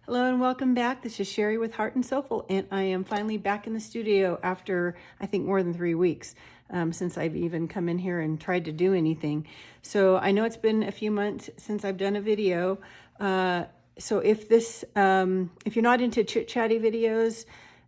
Hello and welcome back. This is Sherri with Heart and Soulful, and I am finally back in the studio after I think more than 3 weeks since I've even come in here and tried to do anything. So I know it's been a few months since I've done a video. So if you're not into chit-chatty videos,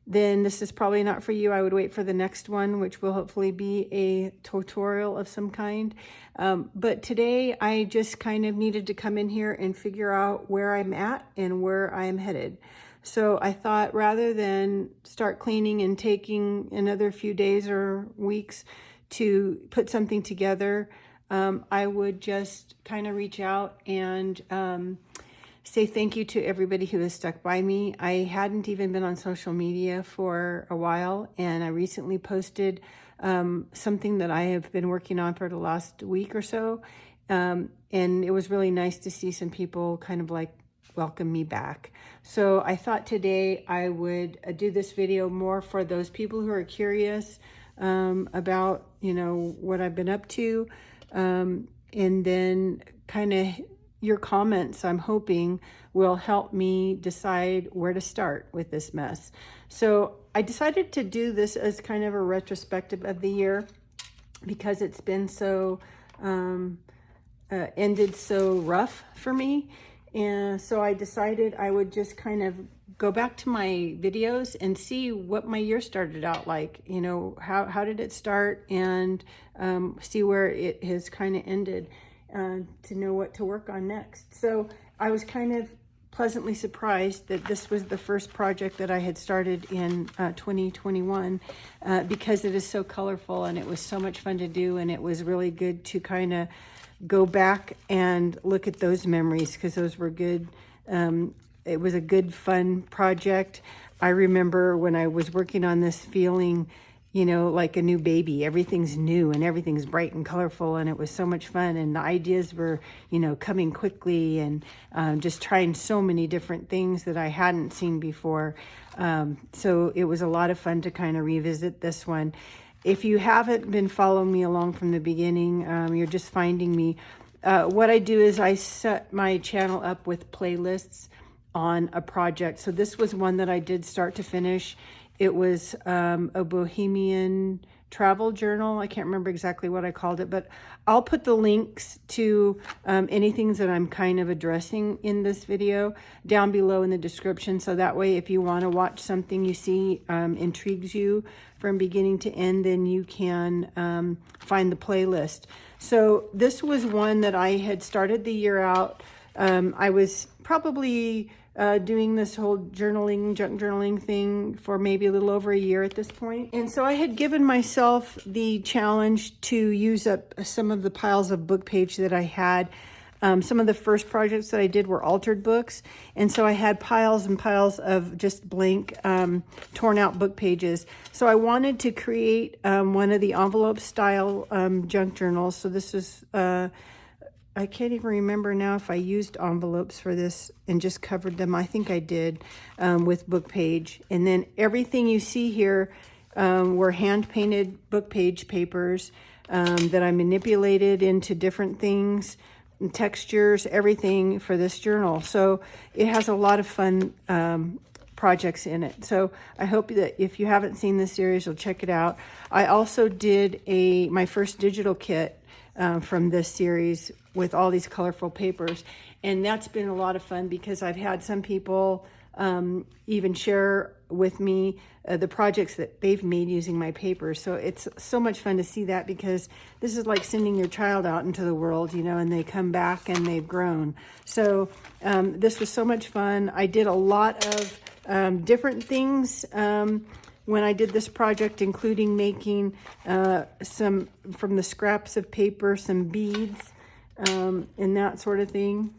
then this is probably not for you. I would wait for the next one, which will hopefully be a tutorial of some kind. But today I just kind of needed to come in here and figure out where I'm at and where I'm headed. So I thought rather than start cleaning and taking another few days or weeks to put something together, I would just kind of reach out and say thank you to everybody who has stuck by me. I hadn't even been on social media for a while, and I recently posted something that I have been working on for the last week or so, and it was really nice to see some people kind of like welcome me back. So I thought today I would do this video more for those people who are curious about, you know, what I've been up to, and then kind of your comments, I'm hoping, will help me decide where to start with this mess. So I decided to do this as kind of a retrospective of the year because it's been so, ended so rough for me. And so I decided I would just kind of go back to my videos and see what my year started out like. You know, how did it start, and see where it has kind of ended. To know what to work on next. So I was kind of pleasantly surprised that this was the first project that I had started in 2021 because it is so colorful and it was so much fun to do, and it was really good to kind of go back and look at those memories because those were good. It was a good, fun project. I remember when I was working on this feeling, you know, like a new baby. Everything's new and everything's bright and colorful, and it was so much fun, and the ideas were, you know, coming quickly, and just trying so many different things that I hadn't seen before. So it was a lot of fun to kind of revisit this one. If you haven't been following me along from the beginning, you're just finding me. What I do is I set my channel up with playlists on a project. So this was one that I did start to finish. It was a bohemian travel journal. I can't remember exactly what I called it, but I'll put the links to anything that I'm kind of addressing in this video down below in the description. So that way, if you want to watch something you see intrigues you from beginning to end, then you can find the playlist. So this was one that I had started the year out. I was probably doing this whole journaling, junk journaling thing for maybe a little over a year at this point. And so I had given myself the challenge to use up some of the piles of book page that I had. Some of the first projects that I did were altered books. And so I had piles and piles of just blank, torn out book pages. So I wanted to create one of the envelope style junk journals. So this is I can't even remember now if I used envelopes for this and just covered them. I think I did with book page. And then everything you see here were hand-painted book page papers that I manipulated into different things, and textures, everything for this journal. So it has a lot of fun projects in it. So I hope that if you haven't seen this series, you'll check it out. I also did my first digital kit from this series with all these colorful papers, and that's been a lot of fun because I've had some people even share with me the projects that they've made using my papers. So it's so much fun to see that, because this is like sending your child out into the world, you know, and they come back and they've grown. So this was so much fun. I did a lot of different things when I did this project, including making some, from the scraps of paper, some beads and that sort of thing.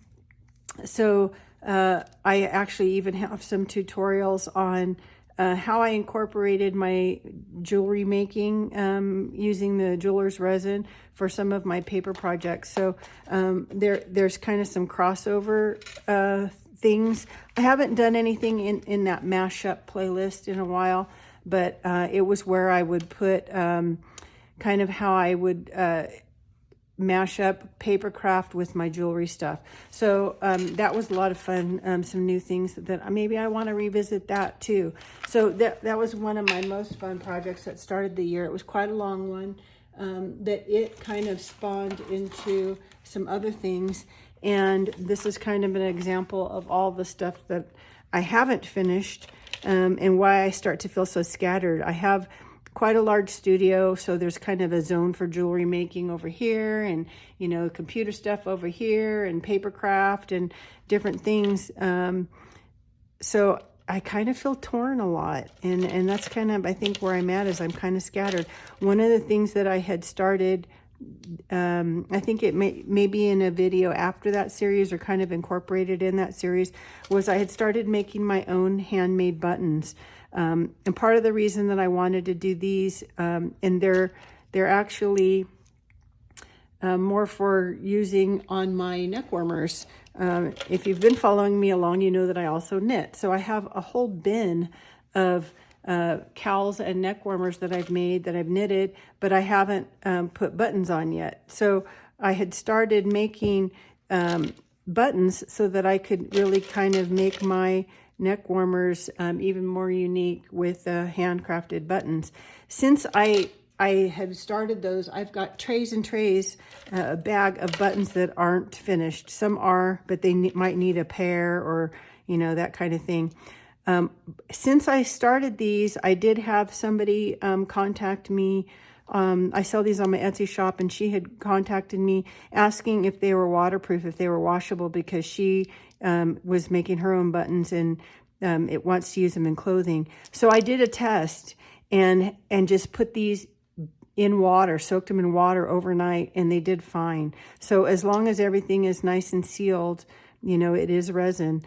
So I actually even have some tutorials on how I incorporated my jewelry making using the jeweler's resin for some of my paper projects. So there's kind of some crossover things. I haven't done anything in that mashup playlist in a while, but it was where I would put kind of how I would mash up paper craft with my jewelry stuff. So that was a lot of fun. Some new things that maybe I want to revisit that too. So that was one of my most fun projects that started the year. It was quite a long one. That it kind of spawned into some other things. And this is kind of an example of all the stuff that I haven't finished, and why I start to feel so scattered. I have quite a large studio, so there's kind of a zone for jewelry making over here, and computer stuff over here, and paper craft and different things. So I kind of feel torn a lot, and that's kind of, I think, where I'm at, is I'm kind of scattered. One of the things that I had started, I think it may be in a video after that series, or kind of incorporated in that series, was I had started making my own handmade buttons. And part of the reason that I wanted to do these, and they're actually more for using on my neck warmers. If you've been following me along, you know that I also knit. So I have a whole bin of cowls and neck warmers that I've made, that I've knitted, but I haven't put buttons on yet. So I had started making buttons so that I could really kind of make my neck warmers even more unique with handcrafted buttons. Since I have started those, I've got trays and trays, a bag of buttons that aren't finished. Some are, but they might need a pair, or that kind of thing. Since I started these, I did have somebody contact me. I sell these on my Etsy shop, and she had contacted me asking if they were waterproof, if they were washable, because she was making her own buttons, and it wants to use them in clothing. So I did a test and just put these in water, soaked them in water overnight, and they did fine. So as long as everything is nice and sealed, it is resin,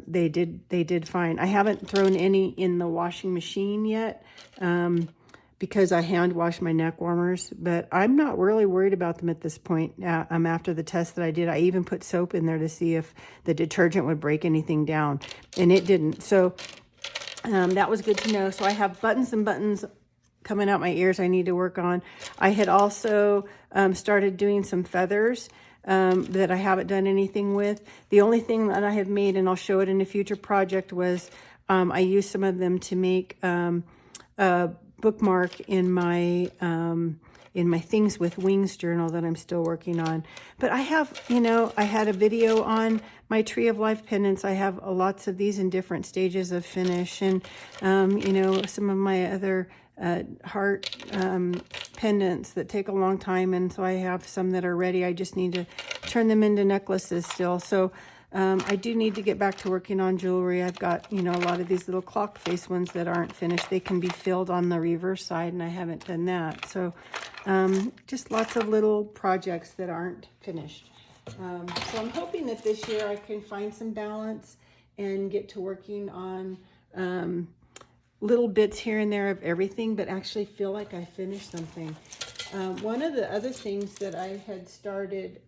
they did fine. I haven't thrown any in the washing machine yet, because I hand wash my neck warmers, but I'm not really worried about them at this point. After the test that I did, I even put soap in there to see if the detergent would break anything down, and it didn't. So that was good to know. So I have buttons and buttons coming out my ears I need to work on. I had also started doing some feathers that I haven't done anything with. The only thing that I have made, and I'll show it in a future project, was I used some of them to make a bookmark in my Things with Wings journal that I'm still working on. But I have, I had a video on my Tree of Life pendants. I have lots of these in different stages of finish, and some of my other heart pendants that take a long time, and so I have some that are ready. I just need to turn them into necklaces still. So I do need to get back to working on jewelry. I've got a lot of these little clock face ones that aren't finished. They can be filled on the reverse side, and I haven't done that. So just lots of little projects that aren't finished. So I'm hoping that this year I can find some balance and get to working on little bits here and there of everything, but actually feel like I finished something. One of the other things that I had started,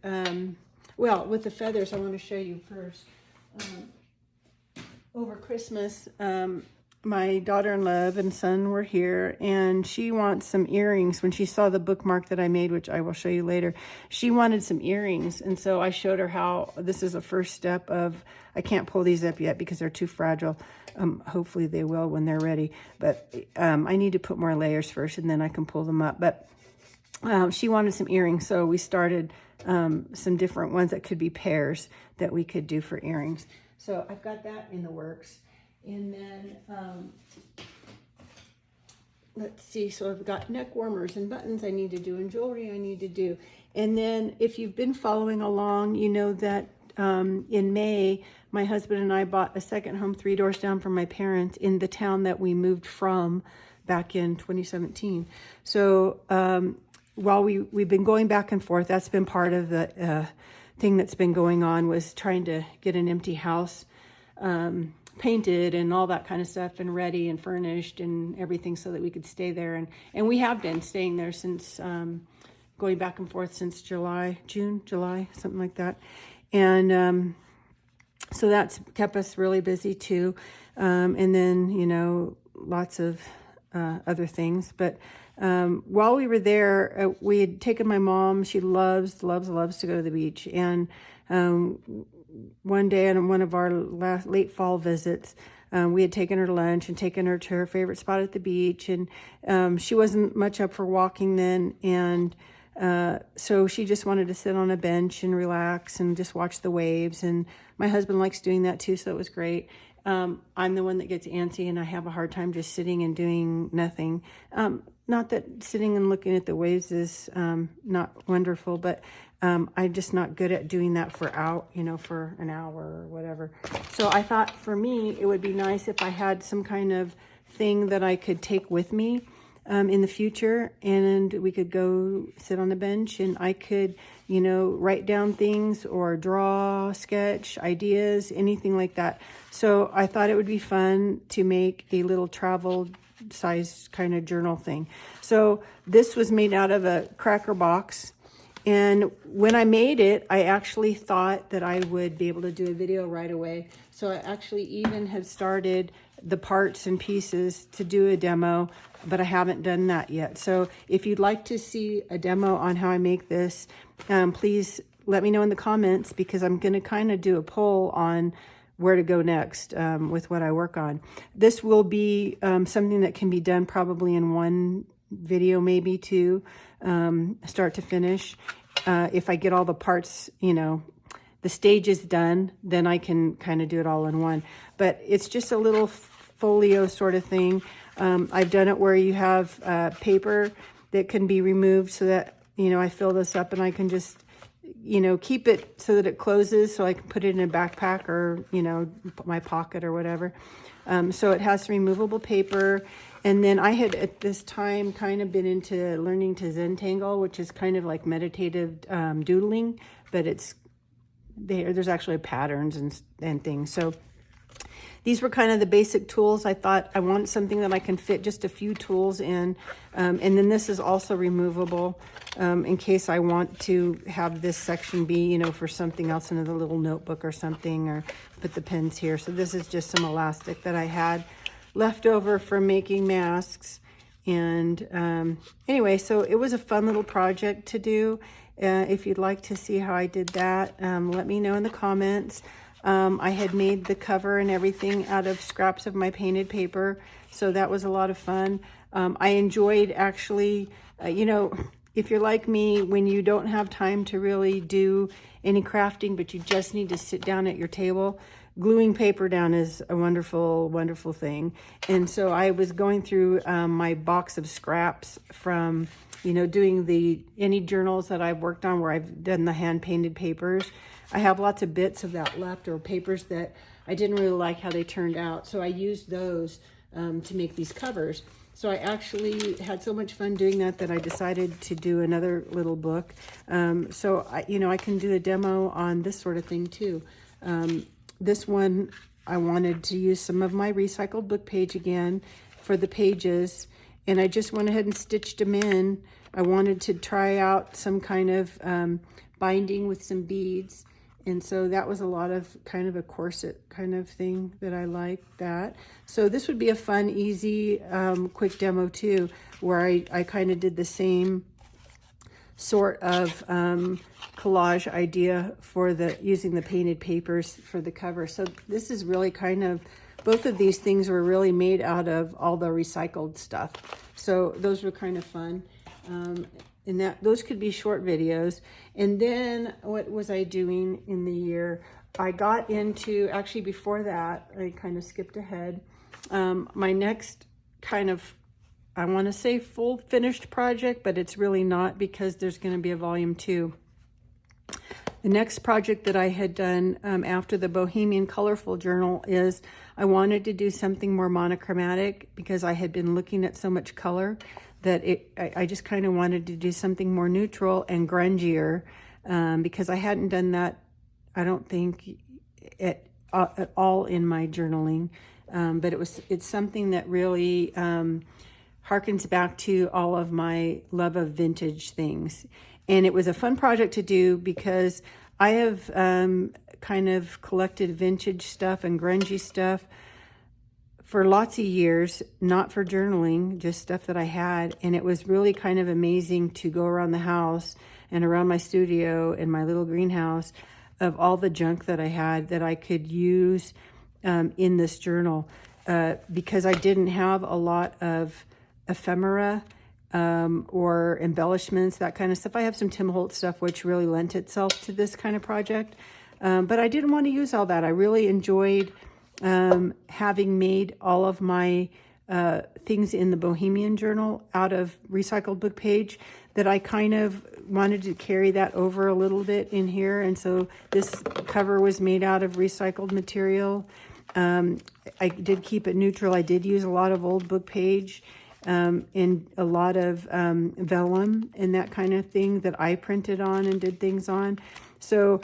well, with the feathers, I want to show you first. Over Christmas, my daughter-in-law and son were here, and she wants some earrings. When she saw the bookmark that I made, which I will show you later, she wanted some earrings. And so I showed her how this is a first step of, I can't pull these up yet because they're too fragile. Hopefully they will when they're ready. But I need to put more layers first, and then I can pull them up. But she wanted some earrings, so we started some different ones that could be pairs that we could do for earrings. So I've got that in the works. And then, let's see, so I've got neck warmers and buttons I need to do, and jewelry I need to do. And then if you've been following along, you know that in May, my husband and I bought a second home 3 doors down from my parents in the town that we moved from back in 2017. So while we've been going back and forth, that's been part of the thing that's been going on, was trying to get an empty house painted and all that kind of stuff, and ready and furnished and everything, so that we could stay there. And we have been staying there since going back and forth since June, July, something like that. And so that's kept us really busy too. And then, lots of other things. But while we were there, we had taken my mom. She loves to go to the beach. And one day on one of our late fall visits, we had taken her to lunch and taken her to her favorite spot at the beach. And she wasn't much up for walking then. And so she just wanted to sit on a bench and relax and just watch the waves. And my husband likes doing that too, so it was great. I'm the one that gets antsy, and I have a hard time just sitting and doing nothing. Not that sitting and looking at the waves is not wonderful, but I'm just not good at doing that for an hour or whatever. So I thought for me, it would be nice if I had some kind of thing that I could take with me in the future, and we could go sit on the bench, and I could, write down things or draw, sketch, ideas, anything like that. So I thought it would be fun to make a little travel size kind of journal thing. So this was made out of a cracker box. And when I made it, I actually thought that I would be able to do a video right away. So I actually even have started the parts and pieces to do a demo, but I haven't done that yet. So if you'd like to see a demo on how I make this, please let me know in the comments, because I'm going to kind of do a poll on where to go next with what I work on. This will be something that can be done probably in one video, maybe two, start to finish. If I get all the parts, the stages done, then I can kind of do it all in one. But it's just a little folio sort of thing. I've done it where you have paper that can be removed so that, I fill this up and I can just, keep it so that it closes, so I can put it in a backpack or, my pocket or whatever. So it has removable paper. And then I had at this time kind of been into learning to Zentangle, which is kind of like meditative doodling, but there's actually patterns and things. So these were kind of the basic tools. I thought I wanted something that I can fit just a few tools in. And then this is also removable in case I want to have this section be, for something else in a little notebook or something, or put the pens here. So this is just some elastic that I had left over from making masks. And anyway, so it was a fun little project to do. If you'd like to see how I did that, let me know in the comments. I had made the cover and everything out of scraps of my painted paper, so that was a lot of fun. I enjoyed actually, if you're like me, when you don't have time to really do any crafting, but you just need to sit down at your table, gluing paper down is a wonderful, wonderful thing. And so I was going through my box of scraps from, doing any journals that I've worked on where I've done the hand-painted papers. I have lots of bits of that left, or papers that I didn't really like how they turned out. So I used those to make these covers. So I actually had so much fun doing that I decided to do another little book. So I can do a demo on this sort of thing too. This one, I wanted to use some of my recycled book page again for the pages, and I just went ahead and stitched them in. I wanted to try out some kind of binding with some beads, and so that was a lot of kind of a corset kind of thing that I like that. So this would be a fun, easy, quick demo too, where I kind of did the same sort of collage idea for using the painted papers for the cover. So this is really kind of, both of these things were really made out of all the recycled stuff. So those were kind of fun. And those could be short videos. And then what was I doing in the year? I got into, actually before that, I kind of skipped ahead. My next kind of, I want to say full finished project, but it's really not, because there's going to be a volume 2. The next project that I had done after the Bohemian Colorful Journal is I wanted to do something more monochromatic, because I had been looking at so much color that I just kind of wanted to do something more neutral and grungier, because I hadn't done that, I don't think, at all in my journaling. But it's something that really harkens back to all of my love of vintage things. And it was a fun project to do, because I have kind of collected vintage stuff and grungy stuff for lots of years, not for journaling, just stuff that I had. And it was really kind of amazing to go around the house and around my studio and my little greenhouse of all the junk that I had that I could use in this journal, because I didn't have a lot of ephemera or embellishments, that kind of stuff. I have some Tim Holtz stuff, which really lent itself to this kind of project. But I didn't want to use all that. I really enjoyed having made all of my things in the Bohemian Journal out of recycled book page, that I kind of wanted to carry that over a little bit in here. And so this cover was made out of recycled material. I did keep it neutral. I did use a lot of old book page and a lot of vellum and that kind of thing that I printed on and did things on. So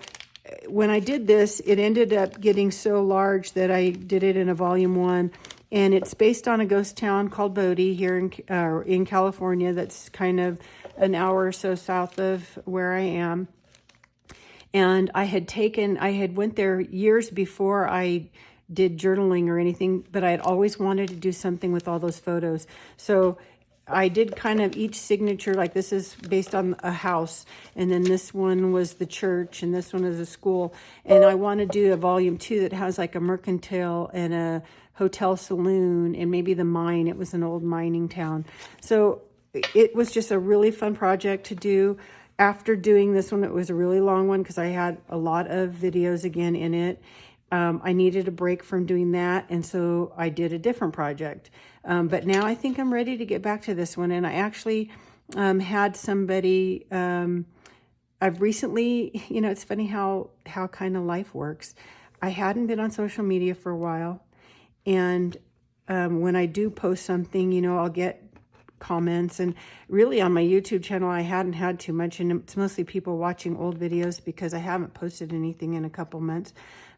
when I did this, it ended up getting so large that I did it in a volume 1. And it's based on a ghost town called Bodie here in California. That's kind of an hour or so south of where I am. And I had went there years before I did journaling or anything, but I had always wanted to do something with all those photos. So I did kind of each signature, like this is based on a house, and then this one was the church, and this one is a school. And I want to do a volume 2 that has like a mercantile and a hotel saloon and maybe the mine. It was an old mining town. So it was just a really fun project to do. After doing this one, it was a really long one because I had a lot of videos again in it. I needed a break from doing that, and so I did a different project. But now I think I'm ready to get back to this one. And I actually had somebody, I've recently, it's funny how kind of life works. I hadn't been on social media for a while. And when I do post something, I'll get comments. And really on my YouTube channel, I hadn't had too much. And it's mostly people watching old videos because I haven't posted anything in a couple months.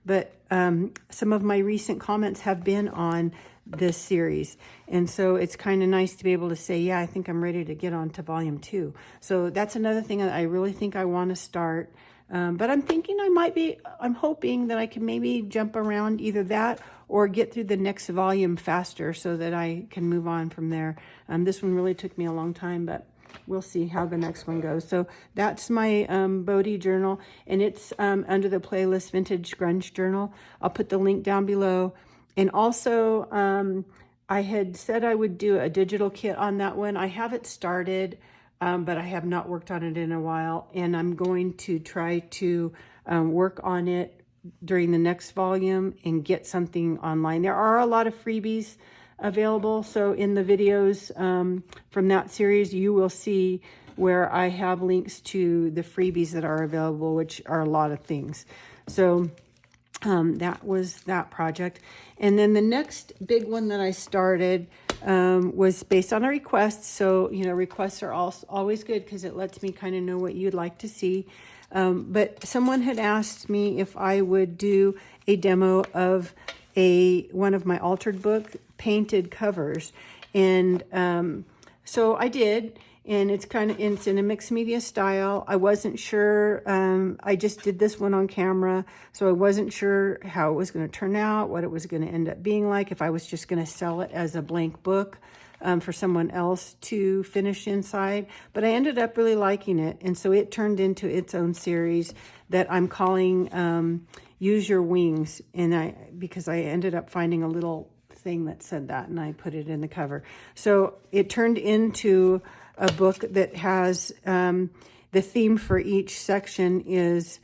But some of my recent comments have been on this series. And so it's kind of nice to be able to say, yeah, I think I'm ready to get on to volume 2. So that's another thing that I really think I want to start. But I'm thinking I'm hoping that I can maybe jump around either that or get through the next volume faster so that I can move on from there. This one really took me a long time, but we'll see how the next one goes. So that's my Bodhi journal, and it's under the playlist Vintage Grunge Journal. I'll put the link down below. And also, I had said I would do a digital kit on that one. I have it started, but I have not worked on it in a while, and I'm going to try to work on it during the next volume and get something online. There are a lot of freebies available. So in the videos from that series, you will see where I have links to the freebies that are available, which are a lot of things. So that was that project. And then the next big one that I started was based on a request. So, requests are always good because it lets me kind of know what you'd like to see. But someone had asked me if I would do a demo of one of my altered book painted covers. And so I did. And it's in a mixed media style. I wasn't sure. I just did this one on camera, so I wasn't sure how it was going to turn out, what it was going to end up being like, if I was just going to sell it as a blank book for someone else to finish inside. But I ended up really liking it, and so it turned into its own series that I'm calling Use Your Wings. And because I ended up finding a little thing that said that, and I put it in the cover. So it turned into a book that has the theme for each section is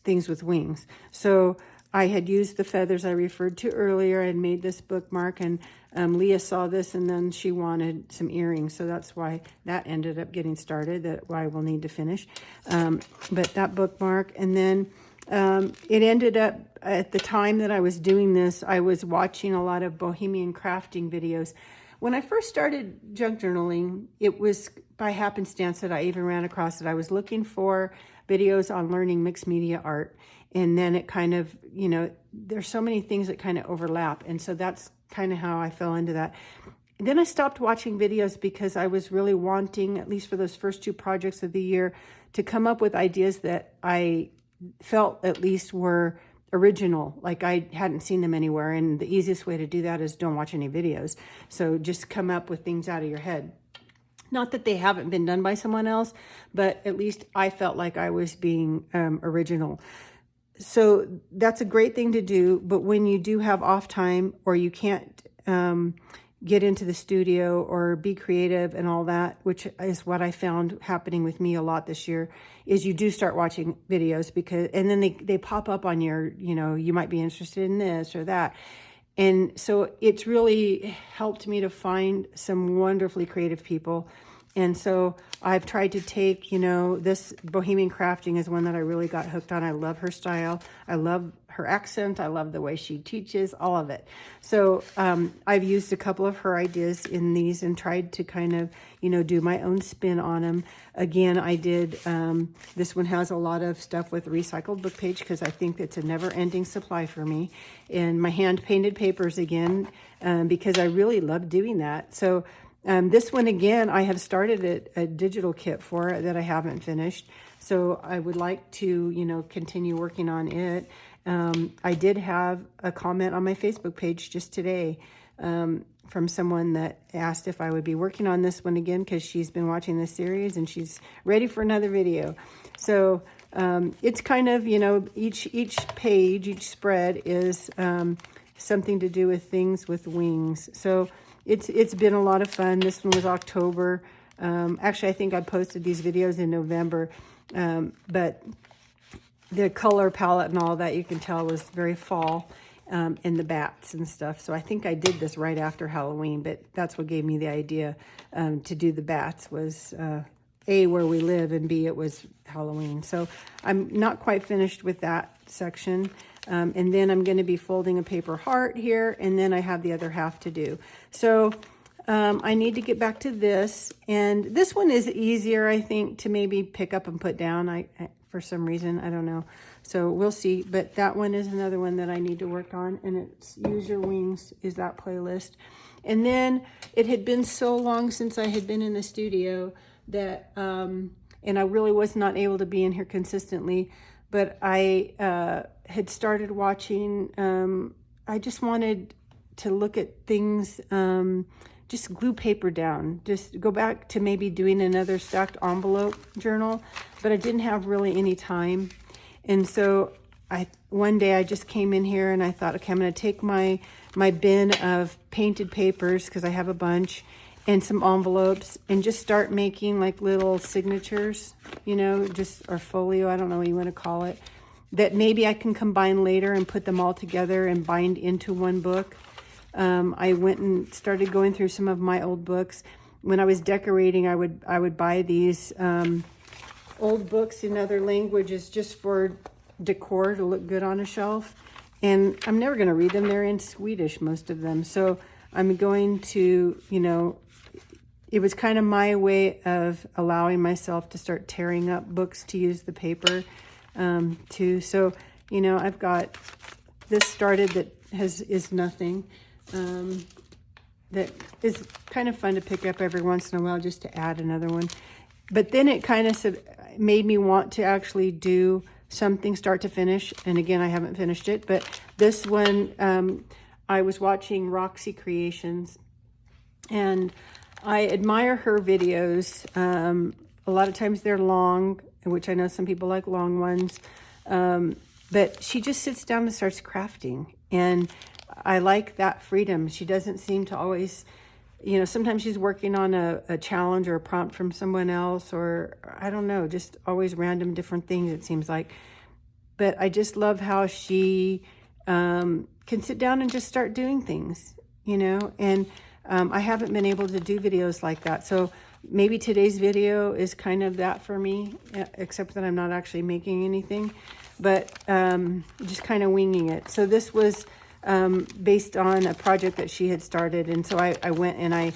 things with wings. So I had used the feathers I referred to earlier and made this bookmark, and Leah saw this and then she wanted some earrings. So that's why that ended up getting started, that I will need to finish. But that bookmark, and then it ended up, at the time that I was doing this, I was watching a lot of Bohemian crafting videos. When I first started junk journaling, it was by happenstance that I even ran across it. I was looking for videos on learning mixed media art. And then it kind of, there's so many things that kind of overlap. And so that's kind of how I fell into that. And then I stopped watching videos because I was really wanting, at least for those first 2 projects of the year, to come up with ideas that I felt at least were original, like I hadn't seen them anywhere. And the easiest way to do that is don't watch any videos. So just come up with things out of your head. Not that they haven't been done by someone else, but at least I felt like I was being original. So that's a great thing to do. But when you do have off time, or you can't get into the studio or be creative and all that, which is what I found happening with me a lot this year, is you do start watching videos and then they pop up on your, you might be interested in this or that. And so it's really helped me to find some wonderfully creative people. And so I've tried to take, this Bohemian Crafting is one that I really got hooked on. I love her style. I love her accent. I love the way she teaches, all of it. So I've used a couple of her ideas in these and tried to kind of, do my own spin on them. Again, I did, this one has a lot of stuff with recycled book page because I think it's a never-ending supply for me. And my hand-painted papers again, because I really love doing that. So this one, again, I have started a digital kit for it that I haven't finished. So I would like to, continue working on it. I did have a comment on my Facebook page just today from someone that asked if I would be working on this one again because she's been watching this series and she's ready for another video. So it's kind of, each page, each spread is something to do with things with wings. So it's been a lot of fun. This one was October. Actually, I think I posted these videos in November, but the color palette and all that, you can tell, was very fall, and the bats and stuff. So I think I did this right after Halloween, but that's what gave me the idea to do the bats was, A, where we live, and B, it was Halloween. So I'm not quite finished with that section. And then I'm going to be folding a paper heart here, and then I have the other half to do. So I need to get back to this, and this one is easier, I think, to maybe pick up and put down. I for some reason, I don't know. So we'll see. But that one is another one that I need to work on, and it's Use Your Wings is that playlist. And then it had been so long since I had been in the studio that, and I really was not able to be in here consistently, but I had started watching, I just wanted to look at things, just glue paper down, just go back to maybe doing another stacked envelope journal, but I didn't have really any time. And so one day I just came in here and I thought, okay, I'm going to take my bin of painted papers, because I have a bunch, and some envelopes, and just start making like little signatures, just, or folio, I don't know what you want to call it, that maybe I can combine later and put them all together and bind into one book. I went and started going through some of my old books. When I was decorating, I would buy these old books in other languages just for decor to look good on a shelf. And I'm never going to read them. They're in Swedish, most of them. So I'm going to, it was kind of my way of allowing myself to start tearing up books to use the paper too. So, I've got this started that is nothing. That is kind of fun to pick up every once in a while just to add another one. But then it kind of made me want to actually do something start to finish. And again, I haven't finished it, but this one, I was watching Roxy Creations, and I admire her videos. A lot of times they're long, which I know some people like long ones. But she just sits down and starts crafting. And I like that freedom. She doesn't seem to always, sometimes she's working on a challenge or a prompt from someone else, or I don't know, just always random different things, it seems like. But I just love how she can sit down and just start doing things, and I haven't been able to do videos like that. So maybe today's video is kind of that for me, except that I'm not actually making anything, but just kind of winging it. So this was based on a project that she had started. And so I went and I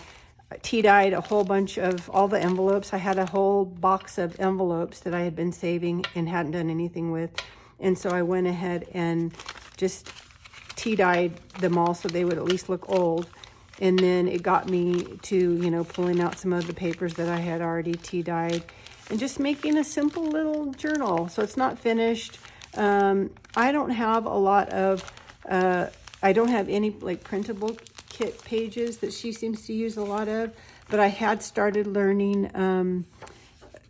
tea-dyed a whole bunch of all the envelopes. I had a whole box of envelopes that I had been saving and hadn't done anything with. And so I went ahead and just tea-dyed them all so they would at least look old. And then it got me to, pulling out some of the papers that I had already tea-dyed and just making a simple little journal. So it's not finished. I don't have a lot of, I don't have any like printable kit pages that she seems to use a lot of, but I had started learning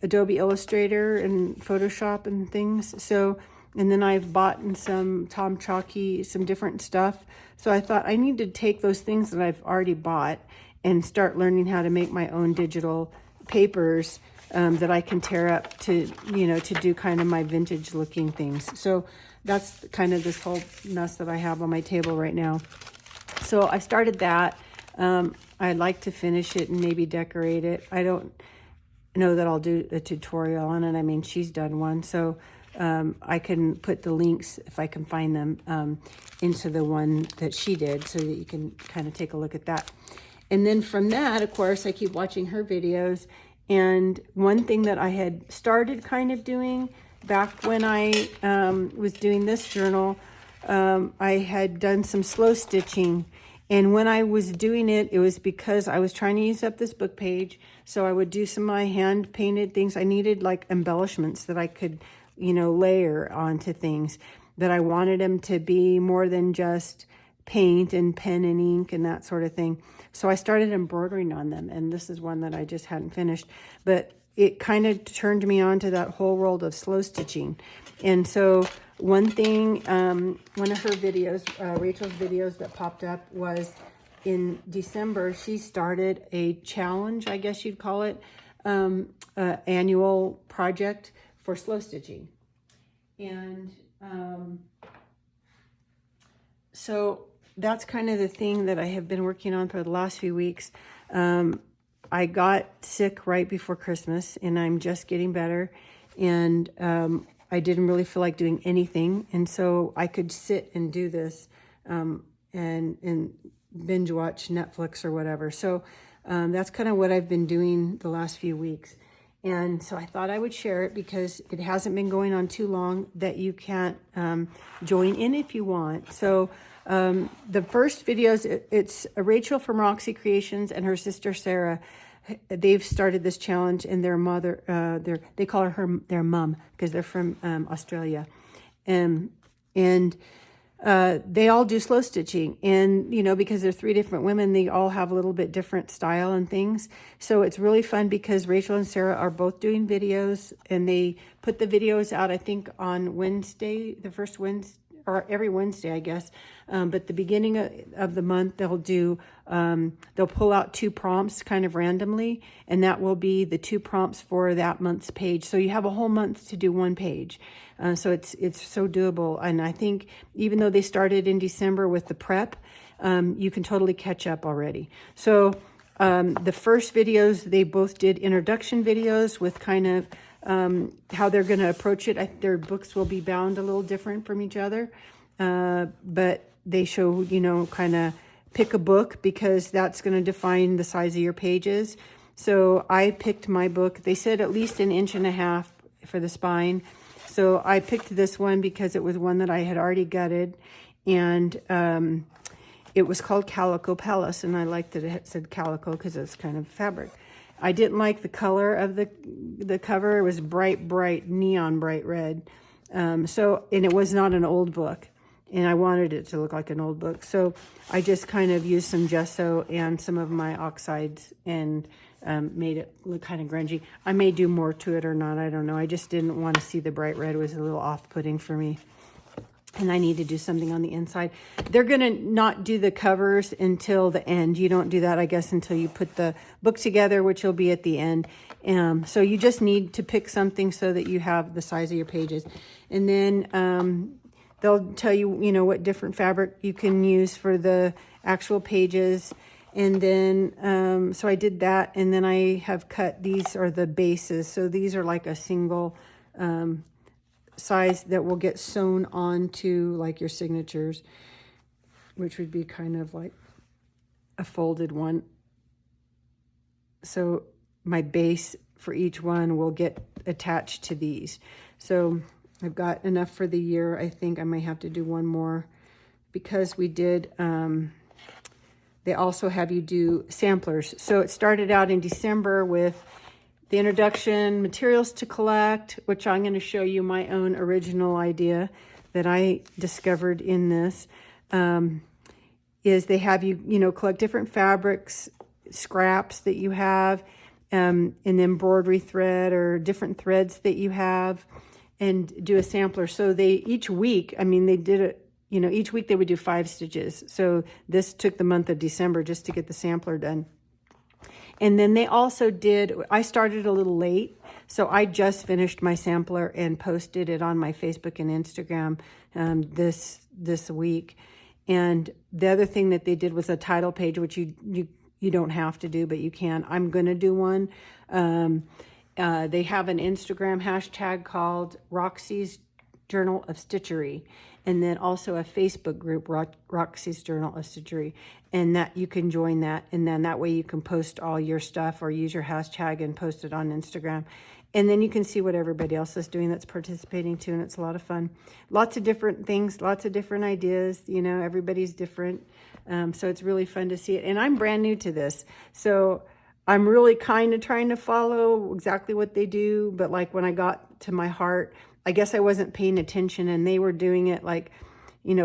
Adobe Illustrator and Photoshop and things. So, and then I've bought some Tom Chalky, some different stuff. So I thought I need to take those things that I've already bought and start learning how to make my own digital papers that I can tear up to, you know, to do kind of my vintage looking things. So that's kind of this whole mess that I have on my table right now. So I started that. I'd like to finish it and maybe decorate it. I don't know that I'll do a tutorial on it. I mean, she's done one. So I can put the links, if I can find them, into the one that she did so that you can kind of take a look at that. And then from that, of course, I keep watching her videos. And one thing that I had started kind of doing back when I was doing this journal, I had done some slow stitching. And when I was doing it, it was because I was trying to use up this book page. So I would do some of my hand painted things. I needed like embellishments that I could, you know, layer onto things, that I wanted them to be more than just paint and pen and ink and that sort of thing. So I started embroidering on them, and this is one that I just hadn't finished, but it kind of turned me on to that whole world of slow stitching. And so one thing, one of her videos, Rachel's videos that popped up was in December, she started a challenge, I guess you'd call it, annual project for slow stitching. And so that's kind of the thing that I have been working on for the last few weeks. I got sick right before Christmas, and I'm just getting better. And I didn't really feel like doing anything. And so I could sit and do this and binge watch Netflix or whatever. So that's kind of what I've been doing the last few weeks. And so I thought I would share it because it hasn't been going on too long that you can't join in if you want. So the first videos, it's Rachel from Roxy Creations and her sister Sarah. They've started this challenge, and their mother, they call her their mom because they're from Australia. And they all do slow stitching, and you know, because they're three different women, they all have a little bit different style and things. So it's really fun because Rachel and Sarah are both doing videos, and they put the videos out, I think, on Wednesday, the first Wednesday, or every Wednesday, I guess. But the beginning of the month, they'll do, they'll pull out 2 prompts kind of randomly, and that will be the 2 prompts for that month's page. So you have a whole month to do 1 page. So it's so doable. And I think even though they started in December with the prep, you can totally catch up already. So the first videos, they both did introduction videos with kind of how they're going to approach it. Their books will be bound a little different from each other, but they show, you know, kind of pick a book because that's going to define the size of your pages. So I picked my book. They said at least 1.5 inches for the spine. So I picked this one because it was one that I had already gutted, and it was called Calico Palace, and I liked that it said calico because it's kind of fabric. I didn't like the color of the cover. It was bright, neon bright red. And it was not an old book, and I wanted it to look like an old book. So I just kind of used some gesso and some of my oxides and made it look kind of grungy. I may do more to it or not, I don't know. I just didn't want to see the bright red. It was a little off-putting for me. And I need to do something on the inside. They're going to not do the covers until the end. You don't do that, I guess, until you put the book together, which will be at the end. So you just need to pick something so that you have the size of your pages. And then they'll tell you, you know, what different fabric you can use for the actual pages. And then, so I did that. And then I have cut, these are the bases. So these are like a single size that will get sewn onto like your signatures, which would be kind of like a folded one. So my base for each one will get attached to these. So I've got enough for the year. I think I might have to do one more because we did, they also have you do samplers. So it started out in December with the introduction, materials to collect, which I'm going to show you my own original idea that I discovered in this, is they have you collect different fabrics, scraps that you have, an embroidery thread or different threads that you have, and do a sampler. So they, each week, they did it, each week they would do 5 stitches. So this took the month of December just to get the sampler done. And then they also did, I started a little late, so I just finished my sampler and posted it on my Facebook and Instagram this week. And the other thing that they did was a title page, which you don't have to do, but you can. I'm going to do one. They have an Instagram hashtag called Roxy's Journal of Stitchery, and then also a Facebook group, Roxy's Journal of Stitchery, and that you can join that, and then that way you can post all your stuff or use your hashtag and post it on Instagram. And then you can see what everybody else is doing that's participating too, and it's a lot of fun. Lots of different things, lots of different ideas, everybody's different. So it's really fun to see it. And I'm brand new to this, so I'm really kind of trying to follow exactly what they do. But like when I got to my heart, I guess I wasn't paying attention, and they were doing it like,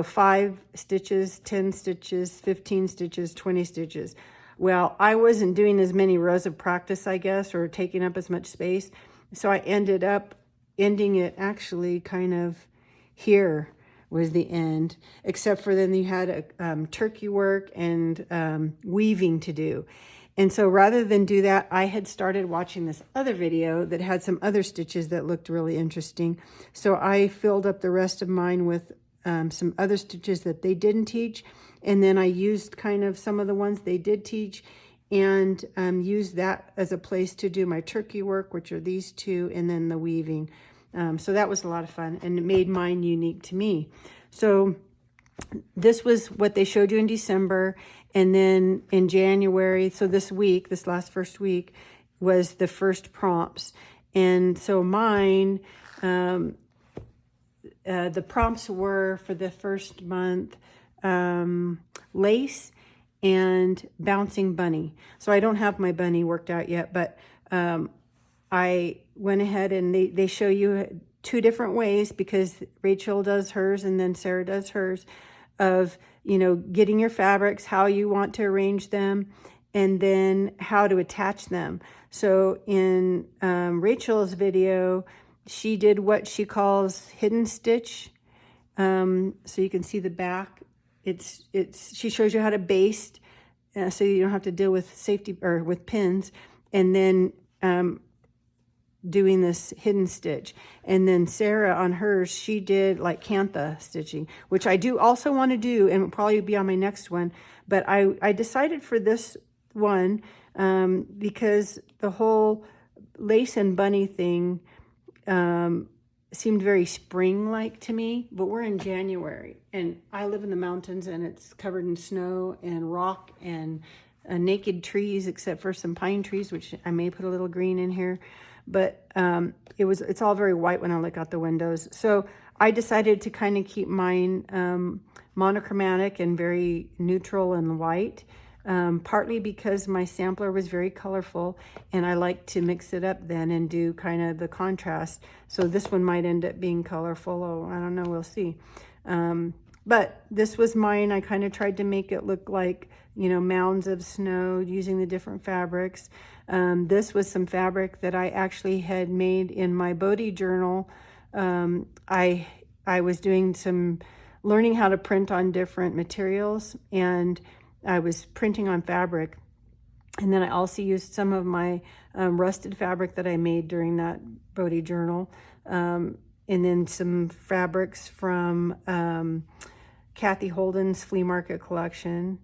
5 stitches, 10 stitches, 15 stitches, 20 stitches. Well, I wasn't doing as many rows of practice, I guess, or taking up as much space. So I ended up ending it actually kind of here was the end, except for then you had turkey work and weaving to do. And so rather than do that, I had started watching this other video that had some other stitches that looked really interesting. So I filled up the rest of mine with some other stitches that they didn't teach. And then I used kind of some of the ones they did teach, and used that as a place to do my turkey work, which are these 2, and then the weaving. So that was a lot of fun, and it made mine unique to me. So this was what they showed you in December. And then in January, so this first week, was the first prompts. And so mine, the prompts were for the first month, lace and bouncing bunny. So I don't have my bunny worked out yet, but I went ahead and they show you 2 different ways, because Rachel does hers and then Sarah does hers, of getting your fabrics, how you want to arrange them, and then how to attach them. So in Rachel's video, she did what she calls hidden stitch. So you can see the back. She shows you how to baste, so you don't have to deal with safety or with pins, and then doing this hidden stitch. And then Sarah on hers, she did like cantha stitching, which I do also want to do, and will probably be on my next one. But I decided for this one because the whole lace and bunny thing seemed very spring-like to me. But we're in January, and I live in the mountains, and it's covered in snow and rock and naked trees, except for some pine trees, which I may put a little green in here. But it's all very white when I look out the windows. So I decided to kind of keep mine monochromatic and very neutral and white, partly because my sampler was very colorful, and I like to mix it up then and do kind of the contrast. So this one might end up being colorful. Oh, I don't know, we'll see. But this was mine. I kind of tried to make it look like, mounds of snow using the different fabrics. This was some fabric that I actually had made in my Bodhi journal. I was doing some learning how to print on different materials, and I was printing on fabric. And then I also used some of my rusted fabric that I made during that Bodhi journal. And then some fabrics from Kathy Holden's flea market collection.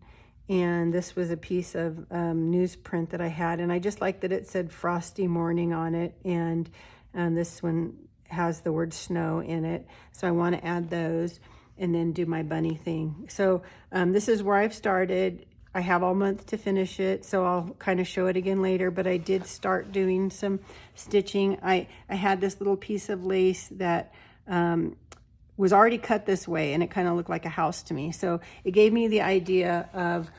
And this was a piece of newsprint that I had, and I just liked that it said Frosty Morning on it, and this one has the word snow in it, so I want to add those and then do my bunny thing. So this is where I've started. I have all month to finish it, so I'll kind of show it again later, but I did start doing some stitching. I had this little piece of lace that was already cut this way, and it kind of looked like a house to me. So it gave me the idea of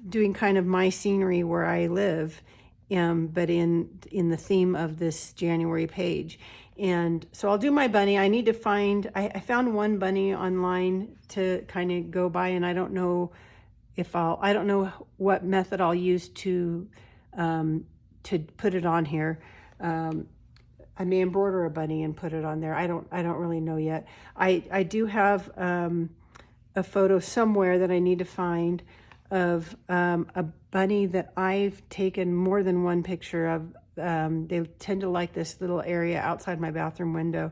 doing kind of my scenery where I live. but in the theme of this January page. And so I'll do my bunny. I need to find, I found one bunny online to kind of go by, and I don't know if I don't know what method I'll use to put it on here. I may embroider a bunny and put it on there. I don't really know yet. I do have a photo somewhere that I need to find of a bunny that I've taken more than one picture of. They tend to like this little area outside my bathroom window.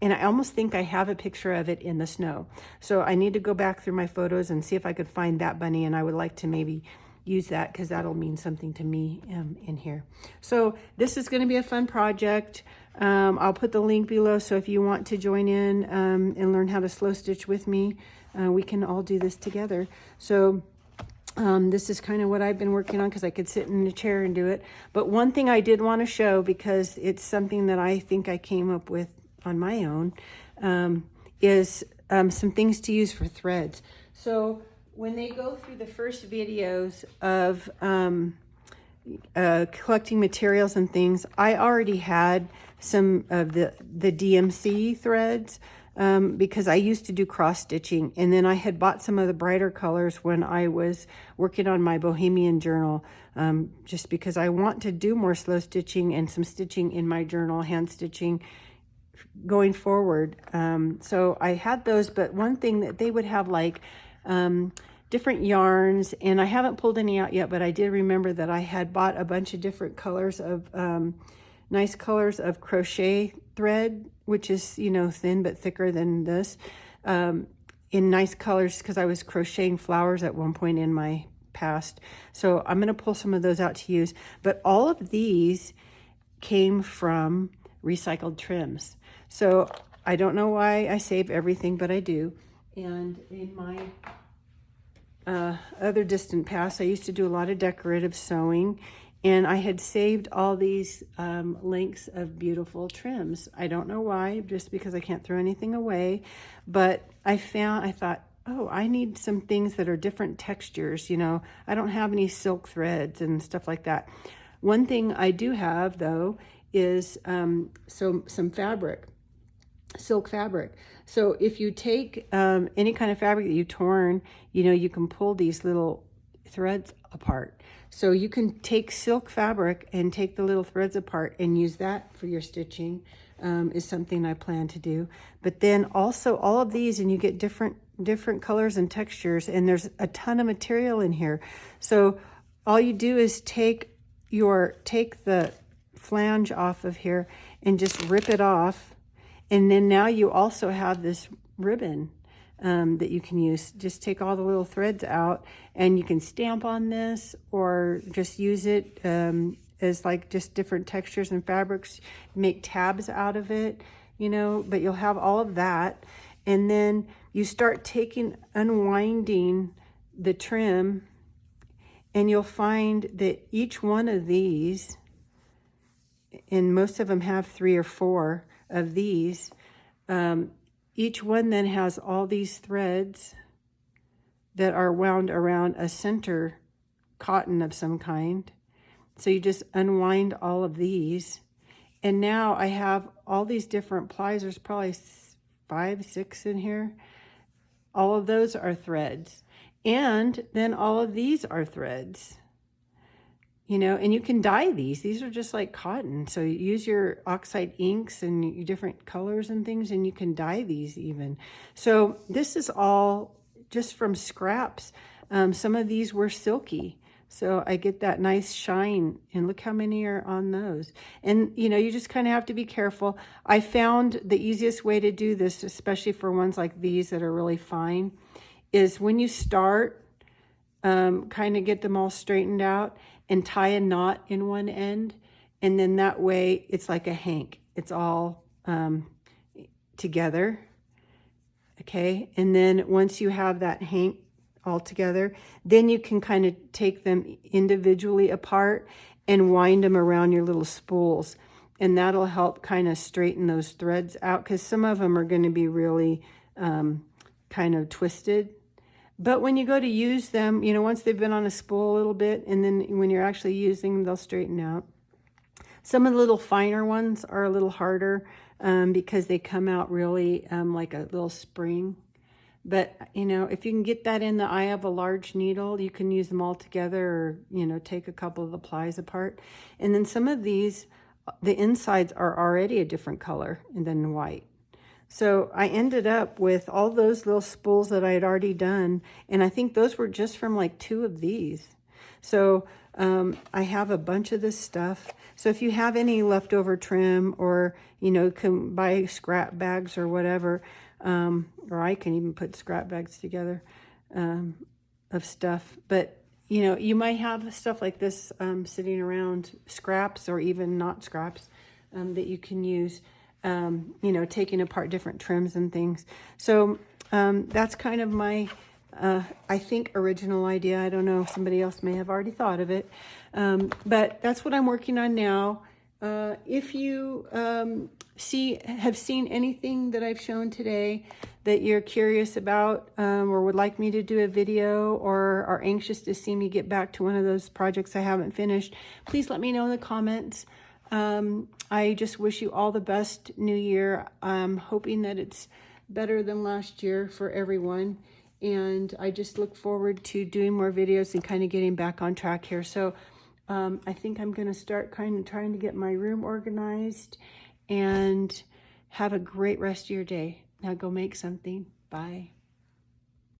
And I almost think I have a picture of it in the snow. So I need to go back through my photos and see if I could find that bunny. And I would like to maybe use that because that'll mean something to me in here. So this is going to be a fun project. I'll put the link below. So if you want to join in and learn how to slow stitch with me, we can all do this together. So this is kind of what I've been working on because I could sit in a chair and do it. But one thing I did want to show, because it's something that I think I came up with on my own, is some things to use for threads. So when they go through the first videos of collecting materials and things, I already had some of the DMC threads because I used to do cross stitching, and then I had bought some of the brighter colors when I was working on my Bohemian journal, just because I want to do more slow stitching and some stitching in my journal, hand stitching going forward. So I had those, but one thing that they would have like different yarns, and I haven't pulled any out yet, but I did remember that I had bought a bunch of different colors of nice colors of crochet thread, which is, you know, thin but thicker than this, in nice colors, because I was crocheting flowers at one point in my past. So I'm going to pull some of those out to use, but all of these came from recycled trims. So I don't know why I save everything, but I do. And in my other distant past, I used to do a lot of decorative sewing, and I had saved all these links of beautiful trims. I don't know why, just because I can't throw anything away, but I thought, oh, I need some things that are different textures. You know, I don't have any silk threads and stuff like that. One thing I do have, though, is some fabric, silk fabric. So if you take any kind of fabric that you've torn, you know, you can pull these little threads apart. So you can take silk fabric and take the little threads apart and use that for your stitching, is something I plan to do. But then also all of these, and you get different colors and textures, and there's a ton of material in here. So all you do is take the flange off of here and just rip it off, and then now you also have this ribbon that you can use. Just take all the little threads out, and you can stamp on this or just use it as like just different textures and fabrics, make tabs out of it, you know, but you'll have all of that. And then you start unwinding the trim, and you'll find that each one of these, and most of them have 3 or 4 of these, each one then has all these threads that are wound around a center cotton of some kind. So you just unwind all of these, and now I have all these different plies. There's probably 5, 6 in here. All of those are threads, and then all of these are threads. You know, and you can dye these. These are just like cotton. So you use your oxide inks and your different colors and things, and you can dye these even. So this is all just from scraps. Some of these were silky, so I get that nice shine, and look how many are on those. And, you know, you just kind of have to be careful. I found the easiest way to do this, especially for ones like these that are really fine, is when you start, kind of get them all straightened out, and tie a knot in one end, and then that way it's like a hank. It's all together, okay? And then once you have that hank all together, then you can kind of take them individually apart and wind them around your little spools, and that'll help kind of straighten those threads out, because some of them are going to be really kind of twisted. But when you go to use them, you know, once they've been on a spool a little bit, and then when you're actually using them, they'll straighten out. Some of the little finer ones are a little harder because they come out really like a little spring. But, you know, if you can get that in the eye of a large needle, you can use them all together, or, you know, take a couple of the plies apart. And then some of these, the insides are already a different color than white. So I ended up with all those little spools that I had already done. And I think those were just from like 2 of these. So I have a bunch of this stuff. So if you have any leftover trim, or, you know, can buy scrap bags or whatever, or I can even put scrap bags together of stuff. But, you know, you might have stuff like this sitting around, scraps or even not scraps, that you can use, you know, taking apart different trims and things. So that's kind of my, I think, original idea. I don't know, somebody else may have already thought of it. But that's what I'm working on now. If you have seen anything that I've shown today that you're curious about, or would like me to do a video, or are anxious to see me get back to one of those projects I haven't finished, please let me know in the comments. I just wish you all the best new year. I'm hoping that it's better than last year for everyone. And I just look forward to doing more videos and kind of getting back on track here. So I think I'm going to start kind of trying to get my room organized, and have a great rest of your day. Now go make something. Bye.